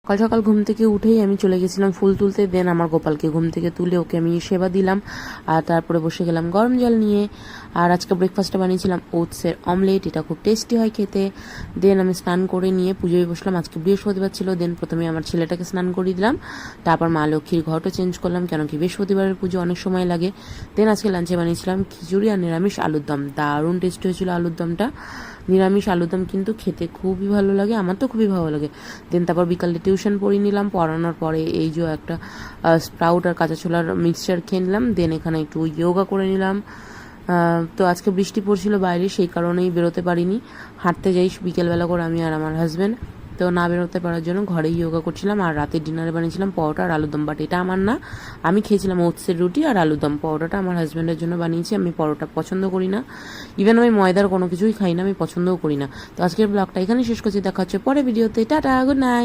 সকাল সকাল ঘুম থেকে উঠেই আমি চলে গেছিলাম ফুল তুলতে। দেন আমার গোপালকে ঘুম থেকে তুলে ওকে আমি সেবা দিলাম, আর তারপরে বসে গেলাম গরম জল নিয়ে। আর আজকে ব্রেকফাস্টে বানিয়েছিলাম ওটসের অমলেট, এটা খুব টেস্টি হয় খেতে। দেন আমি স্নান করে নিয়ে পুজোয় বসলাম। আজকে বৃহস্পতিবার ছিল। দেন প্রথমে আমার ছেলেটাকে স্নান করিয়ে দিলাম, তারপর মা লক্ষ্মীর ঘরটা চেঞ্জ করলাম, কেন কি বৃহস্পতিবারের পুজো অনেক সময় লাগে। দেন আজকে লাঞ্চে বানিয়েছিলাম খিচুড়ি আর নিরামিষ আলুর দম। দারুণ টেস্টি হয়েছিল আলুর দমটা। নিরামিষ আলুর দম কিন্তু খেতে খুবই ভালো লাগে, আমার তো খুবই ভালো লাগে। দেন তারপর বিকালে টিউশন পড়িয়ে নিলাম, পড়ানোর পরে এই যে একটা স্প্রাউট আর কাঁচা ছোলার মিক্সচার খেয়ে নিলাম। দেন এখানে একটু যোগা করে নিলাম। তো আজকে বৃষ্টি পড়ছিল বাইরে, সেই কারণেই বেরোতে পারিনি। হাঁটতে যাই বিকেলবেলা করে আমি আর আমার হাজব্যান্ড, তো না বেরোতে পারার জন্য ঘরেই যোগা করছিলাম। আর রাতের ডিনারে বানিয়েছিলাম পরোটা আর আলুর দম, বাট এটা আমার না, আমি খেয়েছিলাম ওটসের রুটি আর আলুর দম। পরোটাটা আমার হাজব্যান্ডের জন্য বানিয়েছি, আমি পরোটা পছন্দ করি না, ইভেন আমি ময়দার কোনো কিছুই খাই না, আমি পছন্দও করি না। তো আজকের ব্লগটা এখানে শেষ করছি, দেখা হচ্ছে পরে ভিডিওতে। Tata, good night.